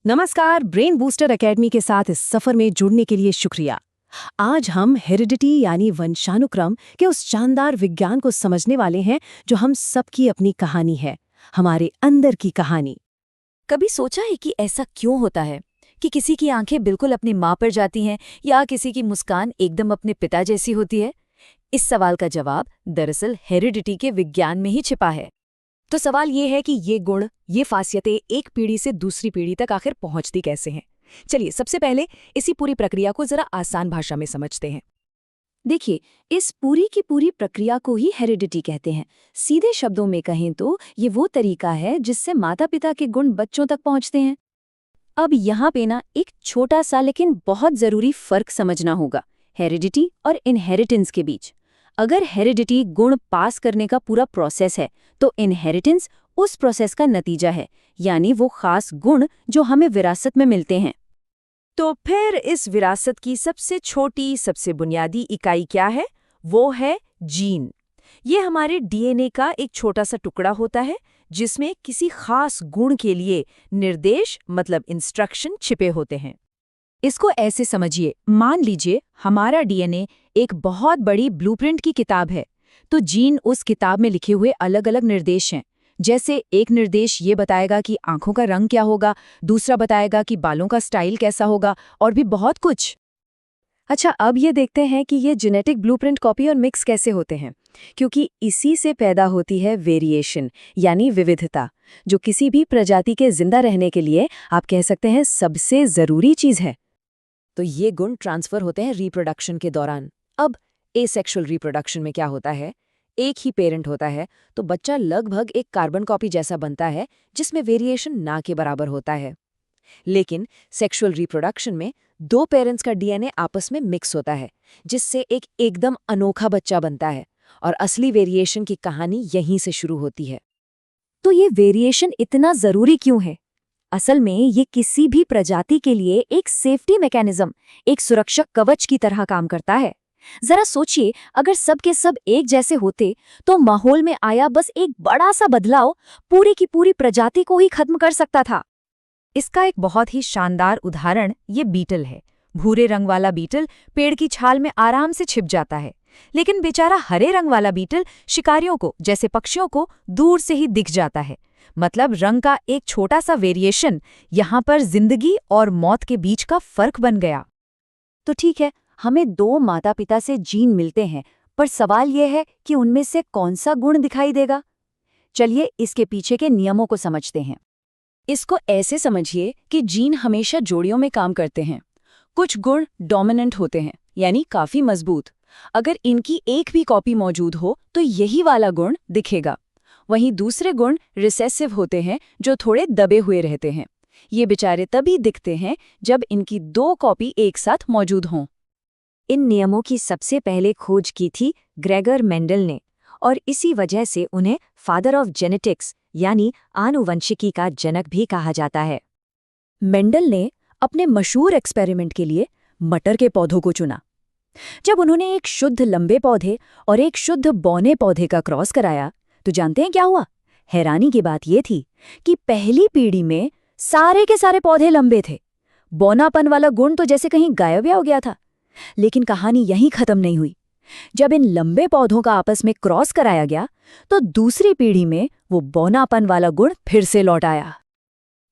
नमस्कार, brain booster academy के साथ इस सफर में जुड़ने के लिए शुक्रिया। आज हम हेरिडिटी यानी वंशानुक्रम के उस शानदार विज्ञान को समझने वाले हैं जो हम सबकी अपनी कहानी है, हमारे अंदर की कहानी। कभी सोचा है कि ऐसा क्यों होता है कि किसी की आंखें बिल्कुल अपनी माँ पर जाती हैं या किसी की मुस्कान एकदम अपने पिता जैसी होती है? इस सवाल का जवाब दरअसल हेरिडिटी के विज्ञान में ही छिपा है। तो सवाल ये है कि ये गुण, ये खासियतें एक पीढ़ी से दूसरी पीढ़ी तक आखिर पहुंचती कैसे हैं? चलिए सबसे पहले इसी पूरी प्रक्रिया को जरा आसान भाषा में समझते हैं। देखिए, इस पूरी की पूरी प्रक्रिया को ही हेरिडिटी कहते हैं। सीधे शब्दों में कहें तो ये वो तरीका है जिससे माता पिता के गुण बच्चों तक पहुंचते हैं। अब यहाँ पे ना एक छोटा सा लेकिन बहुत जरूरी फर्क समझना होगा हेरिडिटी और इनहेरिटेंस के बीच। अगर हेरिडिटी गुण पास करने का पूरा प्रोसेस है तो इनहेरिटेंस उस प्रोसेस का नतीजा है, यानी वो खास गुण जो हमें विरासत में मिलते हैं। तो फिर इस विरासत की सबसे छोटी, सबसे बुनियादी इकाई क्या है? वो है जीन। ये हमारे डीएनए का एक छोटा सा टुकड़ा होता है जिसमें किसी खास गुण के लिए निर्देश मतलब इंस्ट्रक्शन छिपे होते हैं। इसको ऐसे समझिए, मान लीजिए हमारा डीएनए एक बहुत बड़ी ब्लूप्रिंट की किताब है, तो जीन उस किताब में लिखे हुए अलग अलग निर्देश हैं। जैसे एक निर्देश ये बताएगा कि आंखों का रंग क्या होगा, दूसरा बताएगा कि बालों का स्टाइल कैसा होगा, और भी बहुत कुछ। अच्छा, अब ये देखते हैं कि ये जेनेटिक ब्लूप्रिंट कॉपी और मिक्स कैसे होते हैं, क्योंकि इसी से पैदा होती है वेरिएशन यानी विविधता, जो किसी भी प्रजाति के जिंदा रहने के लिए आप कह सकते हैं सबसे जरूरी चीज है। तो ये गुण ट्रांसफर होते हैं रिप्रोडक्शन के दौरान। अब एसेक्सुअल रिप्रोडक्शन में क्या होता है? एक ही पेरेंट होता है तो बच्चा लगभग एक कार्बन कॉपी जैसा बनता है जिसमें वेरिएशन ना के बराबर होता है। लेकिन सेक्सुअल रिप्रोडक्शन में दो पेरेंट्स का डीएनए आपस में मिक्स होता है जिससे एक एकदम अनोखा बच्चा बनता है, और असली वेरिएशन की कहानी यहीं से शुरू होती है। तो ये वेरिएशन इतना जरूरी क्यों है? असल में ये किसी भी प्रजाति के लिए एक सेफ्टी मैकेनिज्म, एक सुरक्षा कवच की तरह काम करता है। जरा सोचिए, अगर सब के सब एक जैसे होते तो माहौल में आया बस एक बड़ा सा बदलाव पूरी की पूरी प्रजाति को ही खत्म कर सकता था। इसका एक बहुत ही शानदार उदाहरण ये बीटल है। भूरे रंग वाला बीटल पेड़ की छाल में आराम से छिप जाता है, लेकिन बेचारा हरे रंग वाला बीटल शिकारियों को, जैसे पक्षियों को, दूर से ही दिख जाता है। मतलब रंग का एक छोटा सा वेरिएशन यहाँ पर जिंदगी और मौत के बीच का फर्क बन गया। तो ठीक है, हमें दो माता पिता से जीन मिलते हैं, पर सवाल यह है कि उनमें से कौन सा गुण दिखाई देगा। चलिए इसके पीछे के नियमों को समझते हैं। इसको ऐसे समझिए कि जीन हमेशा जोड़ियों में काम करते हैं। कुछ गुण डोमिनेंट होते हैं, यानी काफी मजबूत। अगर इनकी एक भी कॉपी मौजूद हो तो यही वाला गुण दिखेगा। वहीं दूसरे गुण रिसेसिव होते हैं, जो थोड़े दबे हुए रहते हैं। ये बेचारे तभी दिखते हैं जब इनकी दो कॉपी एक साथ मौजूद हों। इन नियमों की सबसे पहले खोज की थी ग्रेगर मेंडल ने, और इसी वजह से उन्हें फादर ऑफ जेनेटिक्स यानी आनुवंशिकी का जनक भी कहा जाता है। मेंडल ने अपने मशहूर एक्सपेरिमेंट के लिए मटर के पौधों को चुना। जब उन्होंने एक शुद्ध लंबे पौधे और एक शुद्ध बौने पौधे का क्रॉस कराया, तो जानते हैं क्या हुआ? हैरानी की बात यह थी कि पहली पीढ़ी में सारे के सारे पौधे लंबे थे। बौनापन वाला गुण तो जैसे कहीं गायब हो गया था। लेकिन कहानी यहीं खत्म नहीं हुई। जब इन लंबे पौधों का आपस में क्रॉस कराया गया तो दूसरी पीढ़ी में वो बौनापन वाला गुण फिर से लौट आया।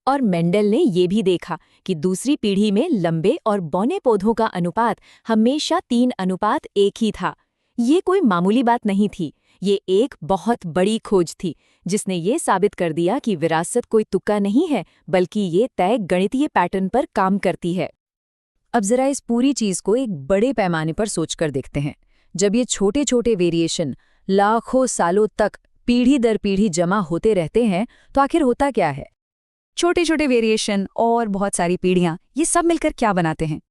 और मेंडल ने ये भी देखा कि दूसरी पीढ़ी में लंबे और बौने पौधों का अनुपात हमेशा 3:1 ही था। ये कोई मामूली बात नहीं थी, ये एक बहुत बड़ी खोज थी जिसने ये साबित कर दिया कि विरासत कोई तुक्का नहीं है, बल्कि ये तय गणितीय पैटर्न पर काम करती है। अब जरा इस पूरी चीज को एक बड़े पैमाने पर सोचकर देखते हैं। जब ये छोटे छोटे वेरिएशन लाखों सालों तक पीढ़ी दर पीढ़ी जमा होते रहते हैं तो आखिर होता क्या है? छोटे छोटे वेरिएशन और बहुत सारी पीढ़ियां, ये सब मिलकर क्या बनाते हैं?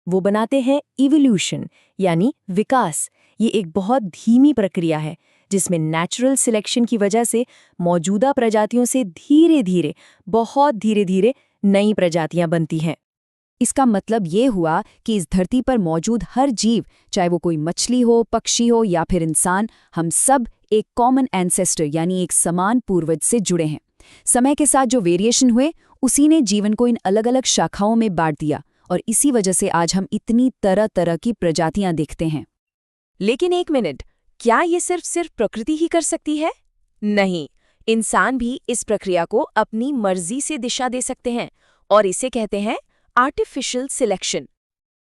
वो बनाते हैं इवोल्यूशन यानी विकास। ये एक बहुत धीमी प्रक्रिया है जिसमें नेचुरल सिलेक्शन की वजह से मौजूदा प्रजातियों से धीरे धीरे, बहुत धीरे धीरे नई प्रजातियां बनती हैं। इसका मतलब ये हुआ कि इस धरती पर मौजूद हर जीव, चाहे वो कोई मछली हो, पक्षी हो या फिर इंसान, हम सब एक कॉमन एंसेस्टर यानी एक समान पूर्वज से जुड़े हैं। समय के साथ जो वेरिएशन हुए उसी ने जीवन को इन अलग अलग शाखाओं में बांट दिया और इसी वजह से आज हम इतनी तरह तरह की प्रजातियां देखते हैं। लेकिन एक मिनट, क्या ये सिर्फ प्रकृति ही कर सकती है? नहीं, इंसान भी इस प्रक्रिया को अपनी मर्जी से दिशा दे सकते हैं और इसे कहते हैं आर्टिफिशियल सिलेक्शन।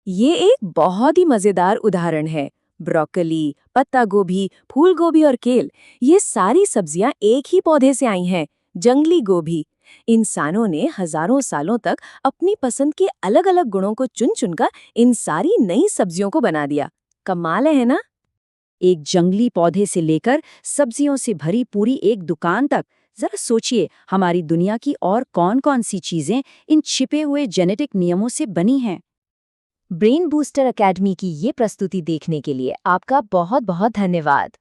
ये एक बहुत ही मजेदार उदाहरण है। ब्रोकली, पत्ता गोभी, फूल गोभी और केल, ये सारी सब्जियां एक ही पौधे से आई हैं, जंगली गोभी। इंसानों ने हजारों सालों तक अपनी पसंद के अलग-अलग गुणों को चुन-चुनकर इन सारी नई सब्जियों को बना दिया। कमाल है ना? एक जंगली पौधे से लेकर सब्जियों से भरी पूरी एक दुकान तक। जरा सोचिए, हमारी दुनिया की और कौन-कौन सी चीजें इन छिपे हुए जेनेटिक नियमों से बनी हैं। ब्रेन बूस्टर एकेडमी की ये प्रस्तुति देखने के लिए आपका बहुत बहुत धन्यवाद।